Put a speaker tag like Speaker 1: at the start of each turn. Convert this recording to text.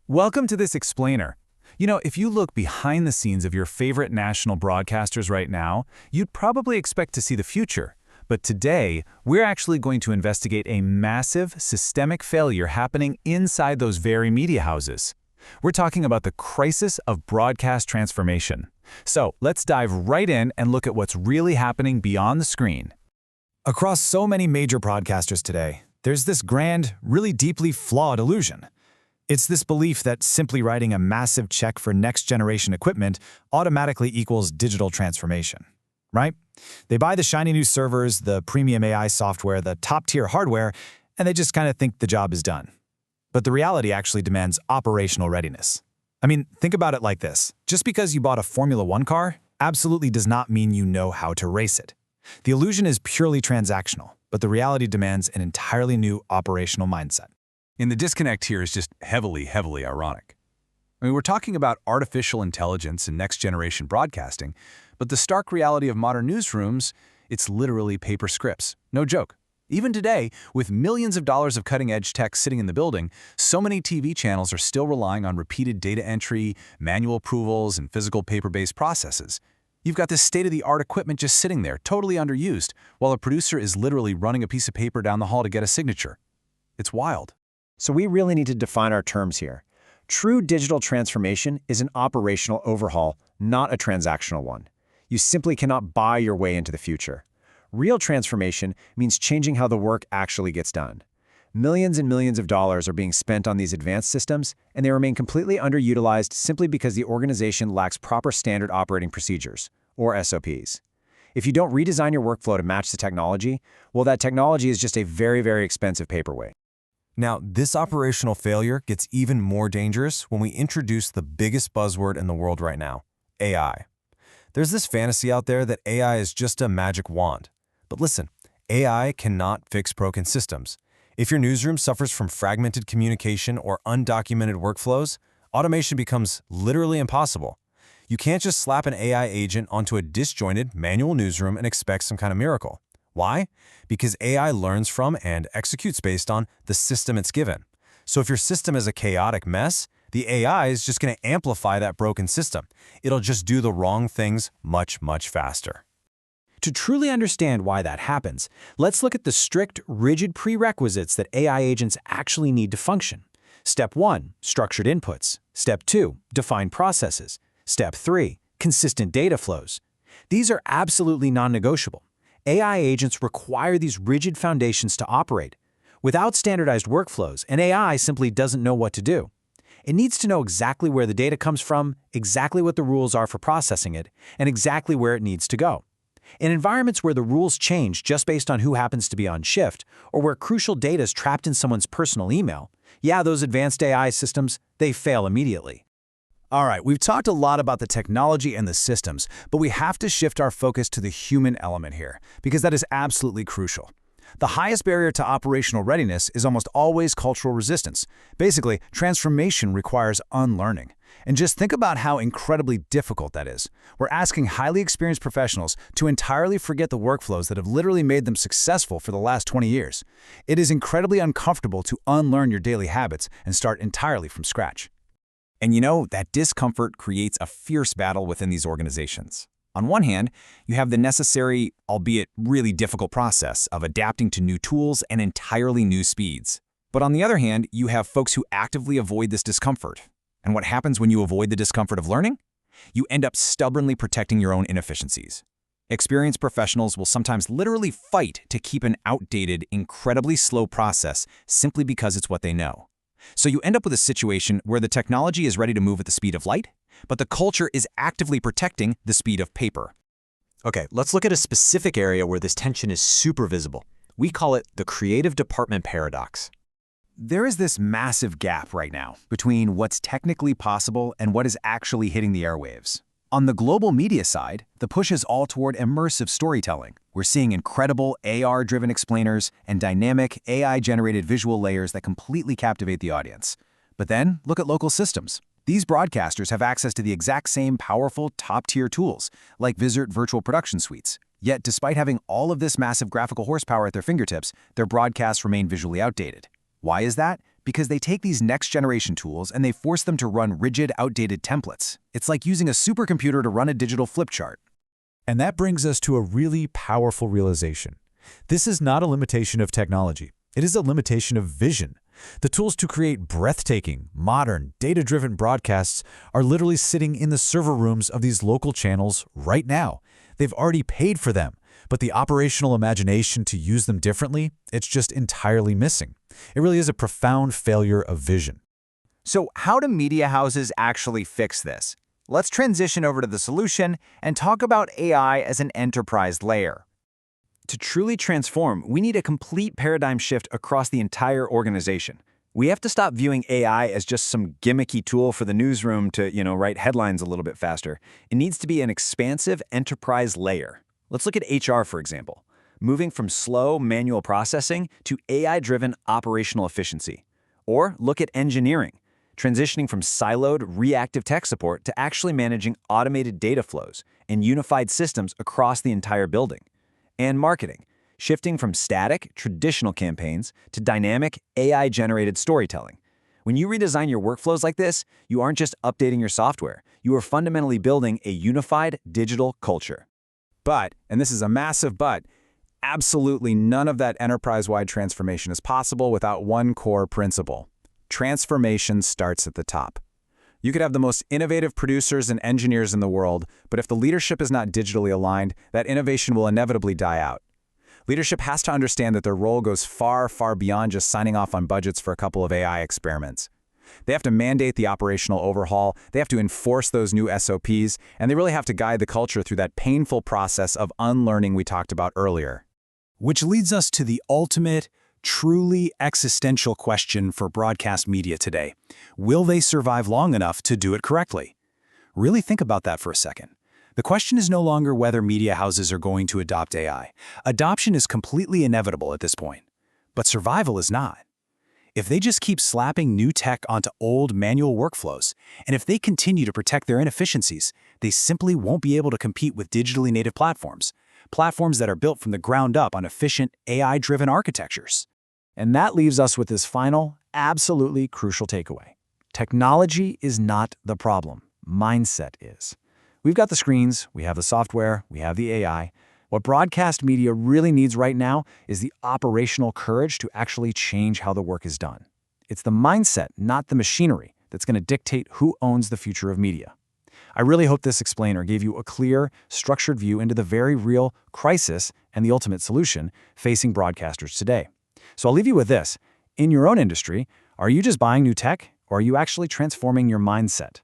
Speaker 1: Welcome to this explainer. If you look behind the scenes of your favorite national broadcasters right now, you'd probably expect to see the future. But today, we're actually going to investigate a massive systemic failure happening inside those very media houses. We're talking about the crisis of broadcast transformation. So let's dive right in and look at what's really happening beyond the screen. Across so many major broadcasters today, there's this grand, really deeply flawed illusion. It's this belief that simply writing a massive check for next-generation equipment automatically equals digital transformation, right? They buy the shiny new servers, the premium AI software, the top-tier hardware, and they just kind of think the job is done. But the reality actually demands operational readiness. I mean, think about it like this. Just because you bought a Formula One car absolutely does not mean you know how to race it. The illusion is purely transactional, but the reality demands an entirely new operational mindset.
Speaker 2: And the disconnect here is just heavily ironic. We're talking about artificial intelligence and next-generation broadcasting, but the stark reality of modern newsrooms, it's literally paper scripts. No joke. Even today, with millions of dollars of cutting-edge tech sitting in the building, so many TV channels are still relying on repeated data entry, manual approvals, and physical paper-based processes. You've got this state-of-the-art equipment just sitting there, totally underused, while a producer is literally running a piece of paper down the hall to get a signature. It's wild.
Speaker 3: So we really need to define our terms here. True digital transformation is an operational overhaul, not a transactional one. You simply cannot buy your way into the future. Real transformation means changing how the work actually gets done. Millions and millions of dollars are being spent on these advanced systems, and they remain completely underutilized simply because the organization lacks proper standard operating procedures, or SOPs. If you don't redesign your workflow to match the technology, well, that technology is just a very expensive paperweight.
Speaker 4: Now, this operational failure gets even more dangerous when we introduce the biggest buzzword in the world right now, AI. There's this fantasy out there that AI is just a magic wand. But listen, AI cannot fix broken systems. If your newsroom suffers from fragmented communication or undocumented workflows, automation becomes literally impossible. You can't just slap an AI agent onto a disjointed manual newsroom and expect some kind of miracle. Why? Because AI learns from and executes based on the system it's given. So if your system is a chaotic mess, the AI is just going to amplify that broken system. It'll just do the wrong things much faster.
Speaker 3: To truly understand why that happens, let's look at the strict, rigid prerequisites that AI agents actually need to function. Step 1, structured inputs. Step 2, defined processes. Step 3, consistent data flows. These are absolutely non-negotiable. AI agents require these rigid foundations to operate. Without standardized workflows, an AI simply doesn't know what to do. It needs to know exactly where the data comes from, exactly what the rules are for processing it, and exactly where it needs to go. In environments where the rules change just based on who happens to be on shift, or where crucial data is trapped in someone's personal email, those advanced AI systems, they fail immediately.
Speaker 1: All right, we've talked a lot about the technology and the systems, but we have to shift our focus to the human element here, because that is absolutely crucial. The highest barrier to operational readiness is almost always cultural resistance. Basically, transformation requires unlearning. And just think about how incredibly difficult that is. We're asking highly experienced professionals to entirely forget the workflows that have literally made them successful for the last 20 years. It is incredibly uncomfortable to unlearn your daily habits and start entirely from scratch. And that discomfort creates a fierce battle within these organizations. On one hand, you have the necessary, albeit really difficult process of adapting to new tools and entirely new speeds. But on the other hand, you have folks who actively avoid this discomfort. And what happens when you avoid the discomfort of learning? You end up stubbornly protecting your own inefficiencies. Experienced professionals will sometimes literally fight to keep an outdated, incredibly slow process simply because it's what they know. So you end up with a situation where the technology is ready to move at the speed of light, but the culture is actively protecting the speed of paper.
Speaker 3: Okay, let's look at a specific area where this tension is super visible. We call it the creative department paradox.
Speaker 1: There is this massive gap right now between what's technically possible and what is actually hitting the airwaves. On the global media side, the push is all toward immersive storytelling. We're seeing incredible AR-driven explainers and dynamic AI-generated visual layers that completely captivate the audience. But then, look at local systems. These broadcasters have access to the exact same powerful, top-tier tools, like Vizzert virtual production suites. Yet, despite having all of this massive graphical horsepower at their fingertips, their broadcasts remain visually outdated. Why is that? because they take these next-generation tools and they force them to run rigid, outdated templates. It's like using a supercomputer to run a digital flip chart.
Speaker 5: And that brings us to a really powerful realization. This is not a limitation of technology. It is a limitation of vision. The tools to create breathtaking, modern, data-driven broadcasts are literally sitting in the server rooms of these local channels right now. They've already paid for them, but the operational imagination to use them differently, it's just entirely missing. It really is a profound failure of vision.
Speaker 1: So how do media houses actually fix this? Let's transition over to the solution and talk about AI as an enterprise layer. To truly transform, we need a complete paradigm shift across the entire organization. We have to stop viewing AI as just some gimmicky tool for the newsroom to, write headlines a little bit faster. It needs to be an expansive enterprise layer. Let's look at HR, for example. Moving from slow manual processing to AI-driven operational efficiency. Or look at engineering, transitioning from siloed reactive tech support to actually managing automated data flows and unified systems across the entire building. And marketing, shifting from static, traditional campaigns to dynamic, AI-generated storytelling. When you redesign your workflows like this, you aren't just updating your software. You are fundamentally building a unified digital culture.
Speaker 2: But, and this is a massive but, absolutely none of that enterprise-wide transformation is possible without one core principle. Transformation starts at the top. You could have the most innovative producers and engineers in the world, but if the leadership is not digitally aligned, that innovation will inevitably die out. Leadership has to understand that their role goes far, far beyond just signing off on budgets for a couple of AI experiments. They have to mandate the operational overhaul, they have to enforce those new SOPs, and they really have to guide the culture through that painful process of unlearning we talked about earlier.
Speaker 3: Which leads us to the ultimate, truly existential question for broadcast media today. Will they survive long enough to do it correctly? Really think about that for a second. The question is no longer whether media houses are going to adopt AI. Adoption is completely inevitable at this point. But survival is not. If they just keep slapping new tech onto old manual workflows, and if they continue to protect their inefficiencies, they simply won't be able to compete with digitally native platforms that are built from the ground up on efficient, AI-driven architectures.
Speaker 1: And that leaves us with this final, absolutely crucial takeaway. Technology is not the problem. Mindset is. We've got the screens, we have the software, we have the AI. What broadcast media really needs right now is the operational courage to actually change how the work is done. It's the mindset, not the machinery, that's going to dictate who owns the future of media. I really hope this explainer gave you a clear, structured view into the very real crisis and the ultimate solution facing broadcasters today. So I'll leave you with this. In your own industry, are you just buying new tech, or are you actually transforming your mindset?